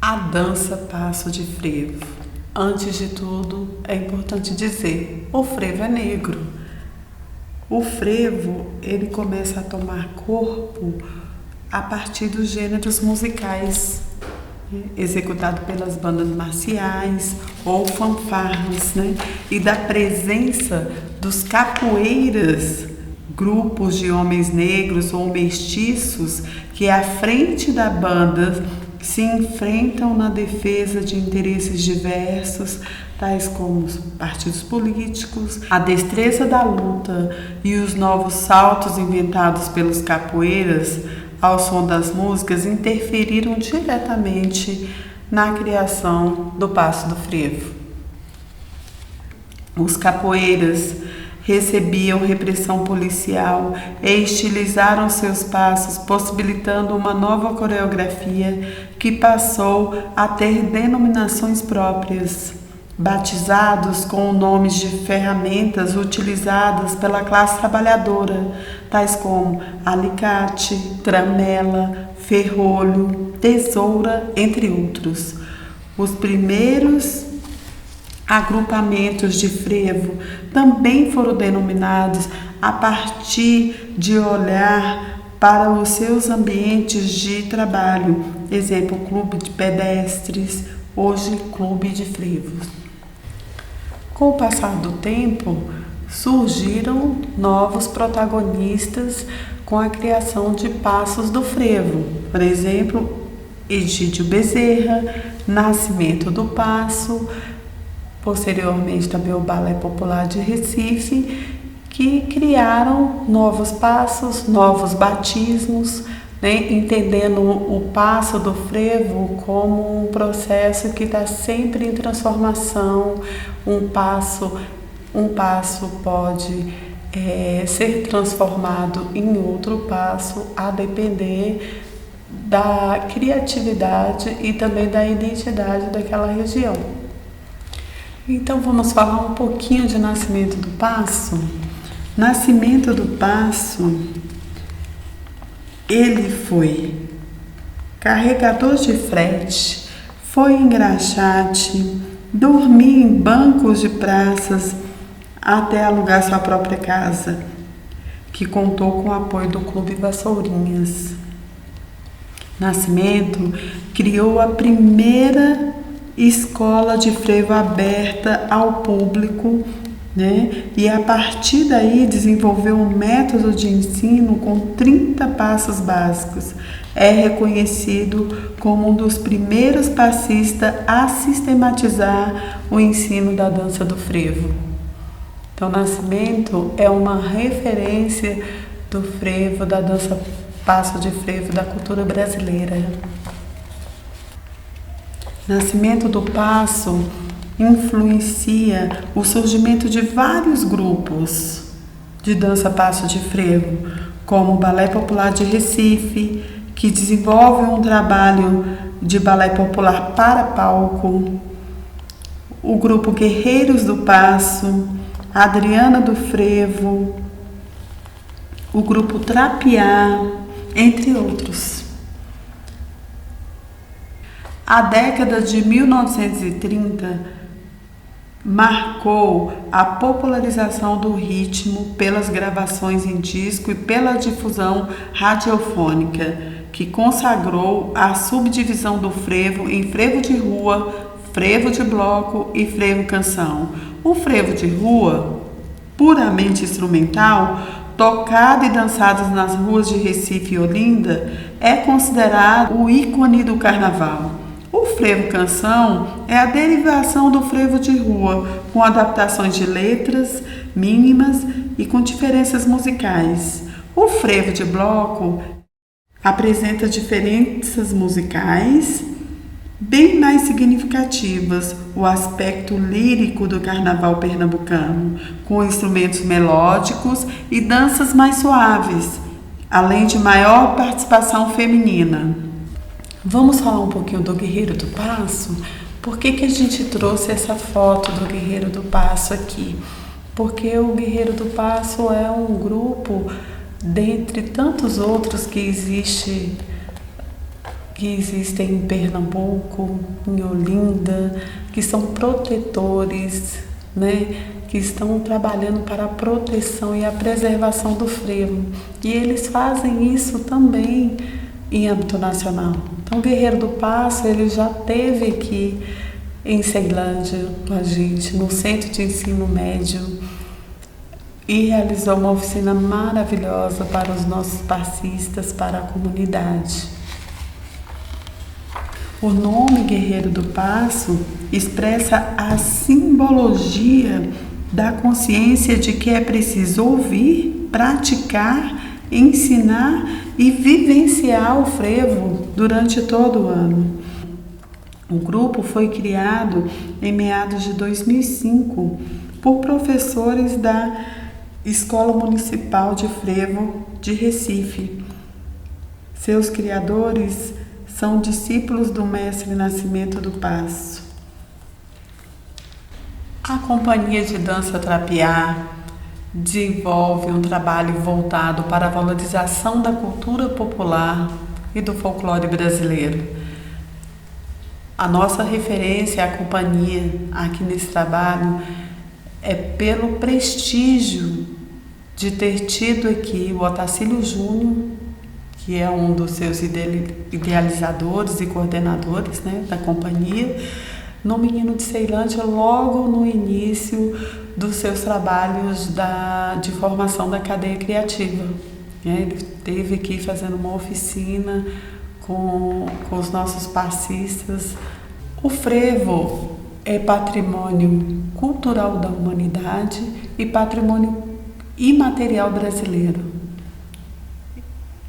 A dança passo de frevo. Antes de tudo, é importante dizer, o frevo é negro. O frevo, ele começa a tomar corpo a partir dos gêneros musicais, executado pelas bandas marciais ou fanfarras, e da presença dos capoeiras, grupos de homens negros ou mestiços que à frente da banda se enfrentam na defesa de interesses diversos, tais como os partidos políticos, a destreza da luta e os novos saltos inventados pelos capoeiras ao som das músicas interferiram diretamente na criação do passo do frevo. Os capoeiras recebiam repressão policial e estilizaram seus passos, possibilitando uma nova coreografia que passou a ter denominações próprias, batizados com nomes de ferramentas utilizadas pela classe trabalhadora, tais como alicate, tramela, ferrolho, tesoura, entre outros. Os primeiros agrupamentos de frevo também foram denominados a partir de olhar para os seus ambientes de trabalho, exemplo, clube de pedestres, hoje clube de frevos. Com o passar do tempo, surgiram novos protagonistas com a criação de passos do frevo, por exemplo, Egídio Bezerra, Nascimento do Passo, posteriormente também o Balé Popular de Recife, que criaram novos passos, novos batismos, entendendo o passo do frevo como um processo que está sempre em transformação. Um passo pode ser transformado em outro passo, a depender da criatividade e também da identidade daquela região. Então vamos falar um pouquinho de Nascimento do Passo. Nascimento do Passo, ele foi carregador de frete, foi engraxate, dormia em bancos de praças até alugar sua própria casa, que contou com o apoio do Clube Vassourinhas. Nascimento criou a primeira escola de frevo aberta ao público, e a partir daí desenvolveu um método de ensino com 30 passos básicos. É reconhecido como um dos primeiros passistas a sistematizar o ensino da dança do frevo. Então, Nascimento é uma referência do frevo, da dança passo de frevo, da cultura brasileira. Nascimento do Passo influencia o surgimento de vários grupos de dança passo de frevo, como o Balé Popular de Recife, que desenvolve um trabalho de balé popular para palco, o grupo Guerreiros do Passo, Adriana do Frevo, o grupo Trapiá, entre outros. A década de 1930 marcou a popularização do ritmo pelas gravações em disco e pela difusão radiofônica, que consagrou a subdivisão do frevo em frevo de rua, frevo de bloco e frevo canção. O frevo de rua, puramente instrumental, tocado e dançado nas ruas de Recife e Olinda, é considerado o ícone do carnaval. O frevo canção é a derivação do frevo de rua, com adaptações de letras mínimas e com diferenças musicais. O frevo de bloco apresenta diferenças musicais bem mais significativas, o aspecto lírico do carnaval pernambucano, com instrumentos melódicos e danças mais suaves, além de maior participação feminina. Vamos falar um pouquinho do Guerreiro do Passo? Por que a gente trouxe essa foto do Guerreiro do Passo aqui? Porque o Guerreiro do Passo é um grupo, dentre tantos outros que existe que existem em Pernambuco, em Olinda, que são protetores, né, que estão trabalhando para a proteção e a preservação do frevo. E eles fazem isso também em âmbito nacional. Então, Guerreiro do Passo, ele já esteve aqui em Ceilândia com a gente, no Centro de Ensino Médio, e realizou uma oficina maravilhosa para os nossos passistas, para a comunidade. O nome Guerreiro do Passo expressa a simbologia da consciência de que é preciso ouvir, praticar, ensinar e vivenciar o frevo durante todo o ano. O grupo foi criado em meados de 2005 por professores da Escola Municipal de Frevo de Recife. Seus criadores são discípulos do mestre Nascimento do Passo. A Companhia de Dança Trapiá desenvolve um trabalho voltado para a valorização da cultura popular e do folclore brasileiro. A nossa referência à companhia aqui nesse trabalho é pelo prestígio de ter tido aqui o Otacílio Júnior, que é um dos seus idealizadores e coordenadores, né, da companhia, no Menino de Ceilândia, logo no início dos seus trabalhos de formação da cadeia criativa. Ele esteve aqui fazendo uma oficina com os nossos passistas. O frevo é patrimônio cultural da humanidade e patrimônio imaterial brasileiro.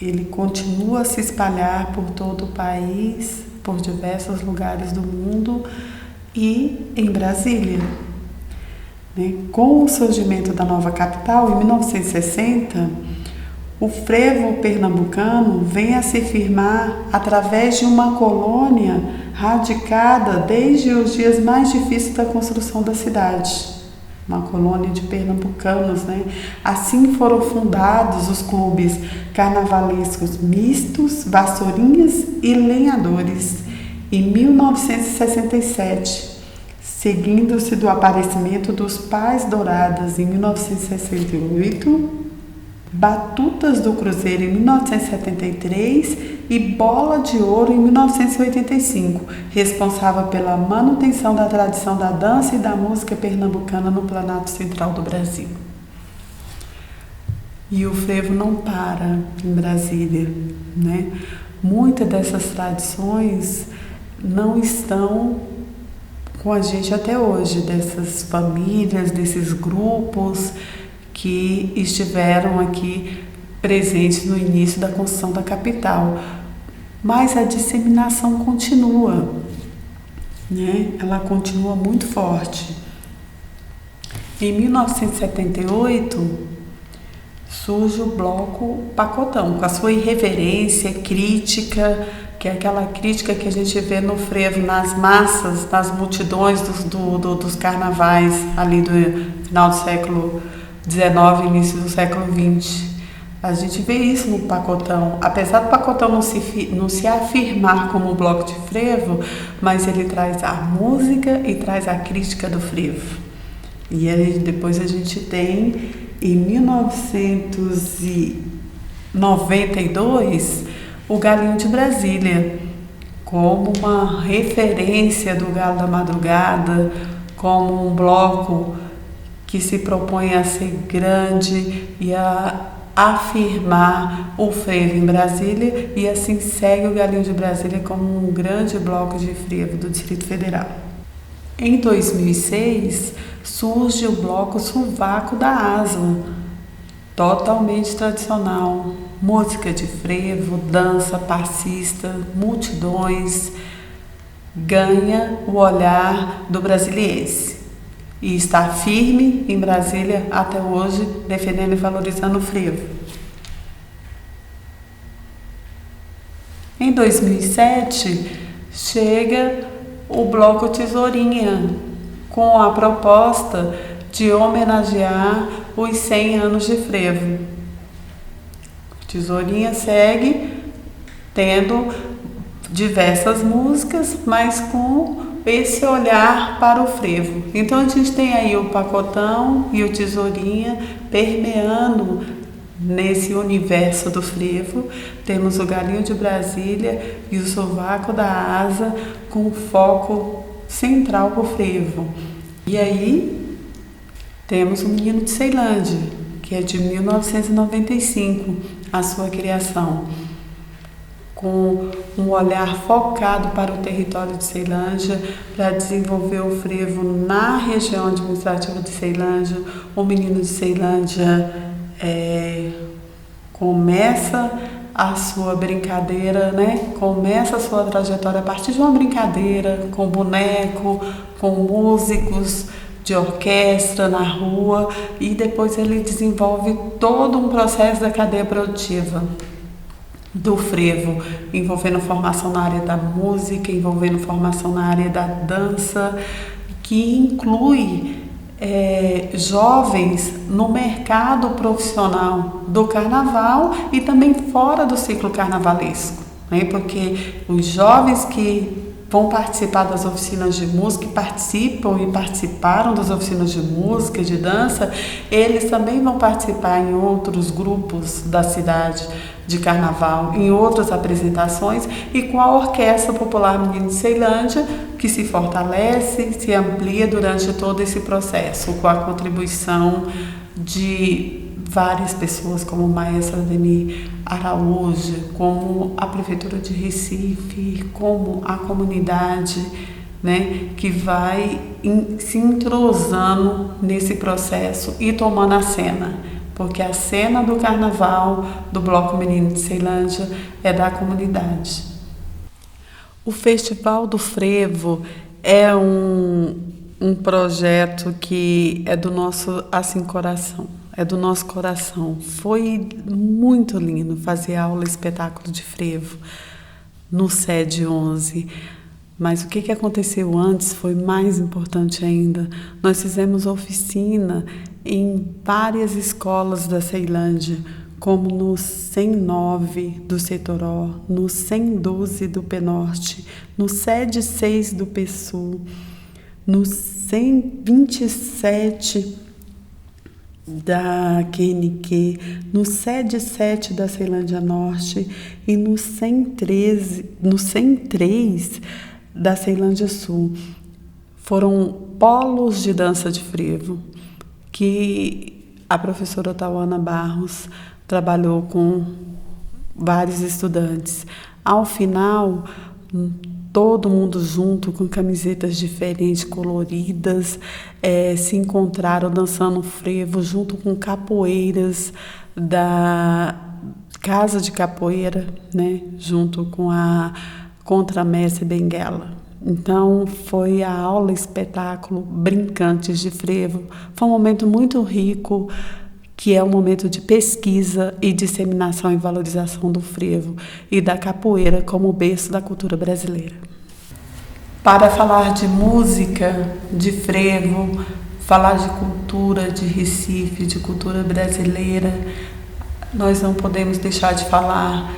Ele continua a se espalhar por todo o país, por diversos lugares do mundo e em Brasília. Com o surgimento da nova capital, em 1960, o frevo pernambucano vem a se firmar através de uma colônia radicada desde os dias mais difíceis da construção da cidade. Uma colônia de pernambucanos, né? Assim foram fundados os clubes carnavalescos mistos, vassourinhas e lenhadores, em 1967, seguindo-se do aparecimento dos Pais Douradas em 1968, Batutas do Cruzeiro em 1973 e Bola de Ouro em 1985, responsável pela manutenção da tradição da dança e da música pernambucana no Planalto Central do Brasil. E o frevo não para em Brasília, né? Muitas dessas tradições não estão com a gente até hoje, dessas famílias, desses grupos que estiveram aqui presentes no início da construção da capital. Mas a disseminação continua, né? Ela continua muito forte. Em 1978, surge o Bloco Pacotão, com a sua irreverência, crítica, que é aquela crítica que a gente vê no frevo, nas massas, nas multidões dos carnavais ali do final do século XIX, início do século XX. A gente vê isso no Pacotão. Apesar do Pacotão não se afirmar como um bloco de frevo, mas ele traz a música e traz a crítica do frevo. E aí depois a gente tem, em 1992, o Galinho de Brasília, como uma referência do Galo da Madrugada, como um bloco que se propõe a ser grande e a afirmar o frevo em Brasília, e assim segue o Galinho de Brasília como um grande bloco de frevo do Distrito Federal. Em 2006, surge o bloco Sovaco da Asa, totalmente tradicional, música de frevo, dança passista, multidões, ganha o olhar do brasiliense e está firme em Brasília até hoje, defendendo e valorizando o frevo. Em 2007, chega o Bloco Tesourinha, com a proposta de homenagear os 100 anos de frevo. Tesourinha segue diversas músicas, mas com esse olhar para o frevo. Então a gente tem aí o Pacotão e o Tesourinha permeando nesse universo do frevo. Temos o Galinho de Brasília e o Sovaco da Asa com foco central para o frevo. E aí temos o Menino de Ceilândia, que é de 1995, a sua criação, com um olhar focado para o território de Ceilândia, para desenvolver o frevo na região administrativa de Ceilândia. O Menino de Ceilândia começa a sua brincadeira, começa a sua trajetória a partir de uma brincadeira, com boneco, com músicos de orquestra na rua, e depois ele desenvolve todo um processo da cadeia produtiva do frevo, envolvendo formação na área da música, envolvendo formação na área da dança, que inclui jovens no mercado profissional do carnaval e também fora do ciclo carnavalesco, porque os jovens que vão participar das oficinas de música, que participam e participaram das oficinas de música, de dança, eles também vão participar em outros grupos da cidade de carnaval, em outras apresentações, e com a Orquestra Popular Menino de Ceilândia, que se fortalece, se amplia durante todo esse processo, com a contribuição de várias pessoas, como o maestro Ademir Araújo, como a Prefeitura de Recife, como a comunidade, que vai se entrosando nesse processo e tomando a cena, porque a cena do carnaval do Bloco Menino de Ceilândia é da comunidade. O Festival do Frevo é um projeto que é do nosso coração. É do nosso coração. Foi muito lindo fazer aula espetáculo de frevo no SED 11. Mas o que aconteceu antes foi mais importante ainda. Nós fizemos oficina em várias escolas da Ceilândia, como no 109 do Setoró, no 112 do Penorte, no SED 6 do PSul, no 127 da QNQ, no SED 7 da Ceilândia Norte e no 103 da Ceilândia Sul. Foram polos de dança de frevo que a professora Tauana Barros trabalhou com vários estudantes. Ao final, todo mundo junto, com camisetas diferentes, coloridas, se encontraram dançando frevo junto com capoeiras da Casa de Capoeira, junto com a Contramestre Benguela. Então, foi a aula espetáculo Brincantes de Frevo. Foi um momento muito rico, que é um momento de pesquisa e disseminação e valorização do frevo e da capoeira como berço da cultura brasileira. Para falar de música, de frevo, falar de cultura de Recife, de cultura brasileira, nós não podemos deixar de falar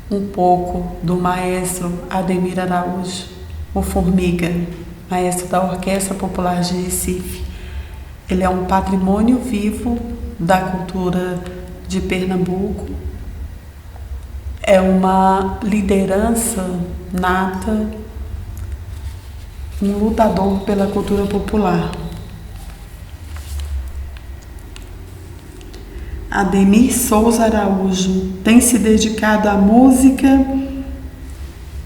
um pouco do maestro Ademir Araújo, o Formiga, maestro da Orquestra Popular de Recife. Ele é um patrimônio vivo da cultura de Pernambuco, é uma liderança nata, um lutador pela cultura popular. Ademir Souza Araújo tem se dedicado à música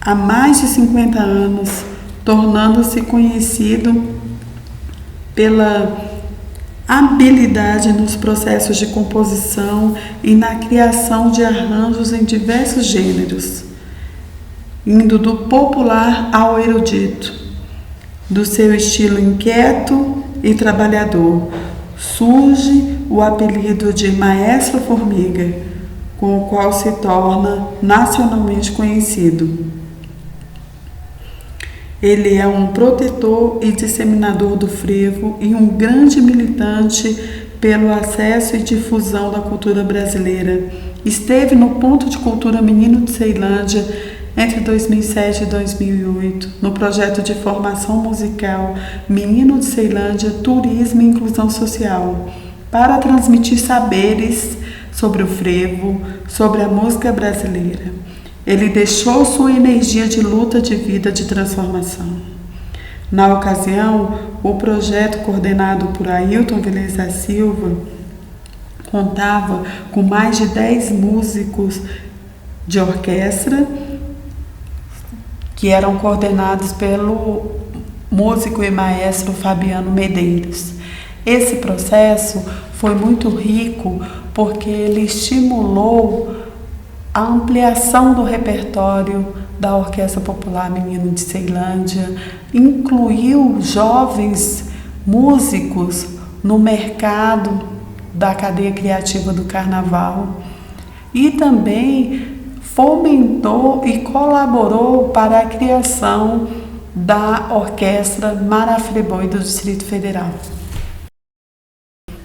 há mais de 50 anos, tornando-se conhecido pela habilidade nos processos de composição e na criação de arranjos em diversos gêneros, indo do popular ao erudito. Do seu estilo inquieto e trabalhador, surge o apelido de Maestro Formiga, com o qual se torna nacionalmente conhecido. Ele é um protetor e disseminador do frevo e um grande militante pelo acesso e difusão da cultura brasileira. Esteve no Ponto de Cultura Menino de Ceilândia entre 2007 e 2008, no projeto de formação musical Menino de Ceilândia, Turismo e Inclusão Social, para transmitir saberes sobre o frevo, sobre a música brasileira. Ele deixou sua energia de luta de vida de transformação. Na ocasião, o projeto coordenado por Ailton Viles da Silva contava com mais de 10 músicos de orquestra que eram coordenados pelo músico e maestro Fabiano Medeiros. Esse processo foi muito rico porque ele estimulou a ampliação do repertório da Orquestra Popular Menino de Ceilândia, incluiu jovens músicos no mercado da cadeia criativa do carnaval e também fomentou e colaborou para a criação da Orquestra Marafreboi do Distrito Federal.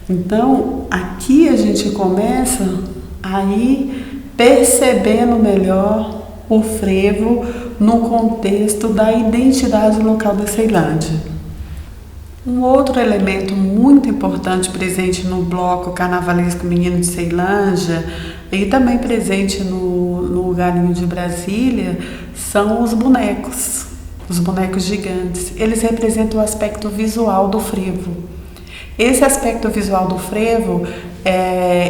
Então, aqui a gente começa a ir percebendo melhor o frevo no contexto da identidade local da Ceilândia. Um outro elemento muito importante presente no bloco carnavalesco Menino de Ceilândia e também presente no Galinho de Brasília são os bonecos gigantes. Eles representam o aspecto visual do frevo. Esse aspecto visual do frevo,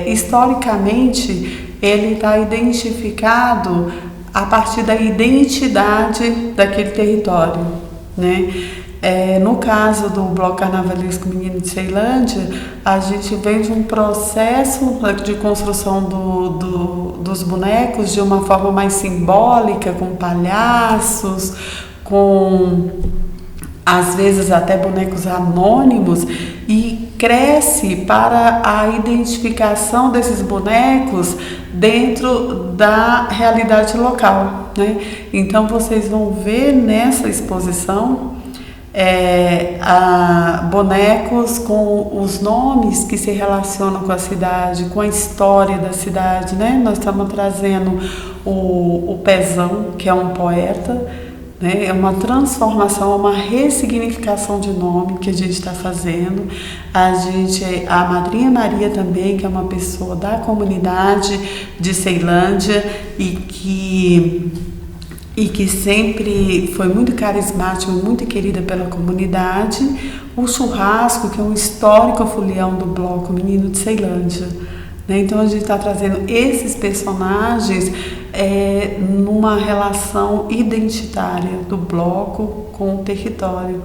historicamente, ele está identificado a partir da identidade daquele território, né? No caso do Bloco Carnavalesco Menino de Ceilândia, a gente vem de um processo de construção dos bonecos de uma forma mais simbólica, com palhaços, com às vezes até bonecos anônimos, e cresce para a identificação desses bonecos dentro da realidade local, né? Então vocês vão ver nessa exposição bonecos com os nomes que se relacionam com a cidade, com a história da cidade, né? Nós estamos trazendo o Pezão, que é um poeta, né? É uma transformação, uma ressignificação de nome que a gente está fazendo. A Madrinha Maria também, que é uma pessoa da comunidade de Ceilândia e que sempre foi muito carismática, muito querida pela comunidade. O Churrasco, que é um histórico folião do Bloco Menino de Ceilândia, né? Então a gente está trazendo esses personagens numa relação identitária do bloco com o território,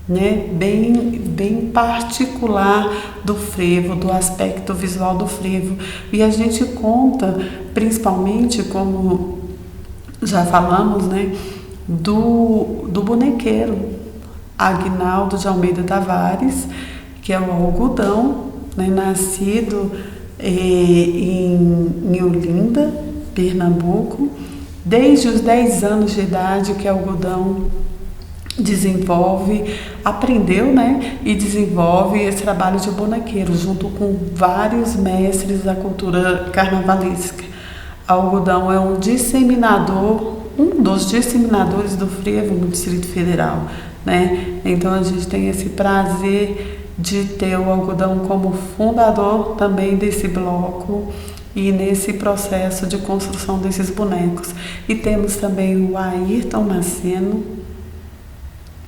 né? Bem particular do frevo, do aspecto visual do frevo. E a gente conta principalmente, como já falamos, né, do bonequeiro Aguinaldo de Almeida Tavares, que é o algodão, né, nascido em Olinda, Pernambuco. Desde os 10 anos de idade que o algodão aprendeu, né, e desenvolve esse trabalho de bonequeiro junto com vários mestres da cultura carnavalesca. O algodão é um dos disseminadores do frevo no Distrito Federal, né? Então a gente tem esse prazer de ter o algodão como fundador também desse bloco e nesse processo de construção desses bonecos. E temos também o Ayrton Maceno,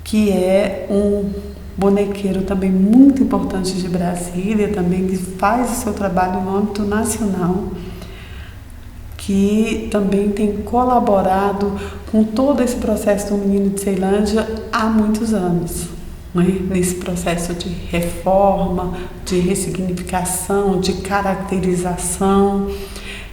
que é um bonequeiro também muito importante de Brasília, também que faz o seu trabalho no âmbito nacional, que também tem colaborado com todo esse processo do Menino de Ceilândia há muitos anos, né? Nesse processo de reforma, de ressignificação, de caracterização.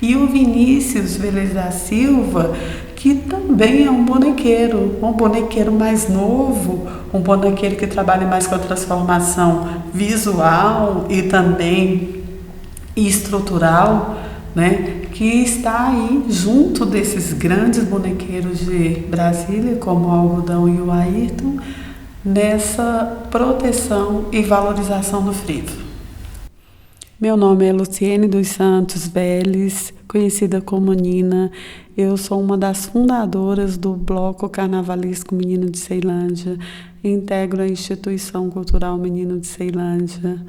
E o Vinícius Viles da Silva, que também é um bonequeiro mais novo, um bonequeiro que trabalha mais com a transformação visual e também estrutural, né? Que está aí junto desses grandes bonequeiros de Brasília, como o Algodão e o Ayrton, nessa proteção e valorização do frevo. Meu nome é Luciene dos Santos Vélez, conhecida como Nina, Eu sou uma das fundadoras do Bloco Carnavalesco Menino de Ceilândia, integro a Instituição Cultural Menino de Ceilândia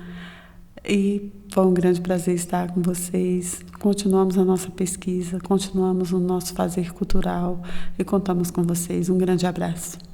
e foi um grande prazer estar com vocês. Continuamos a nossa pesquisa, continuamos o nosso fazer cultural e contamos com vocês. Um grande abraço.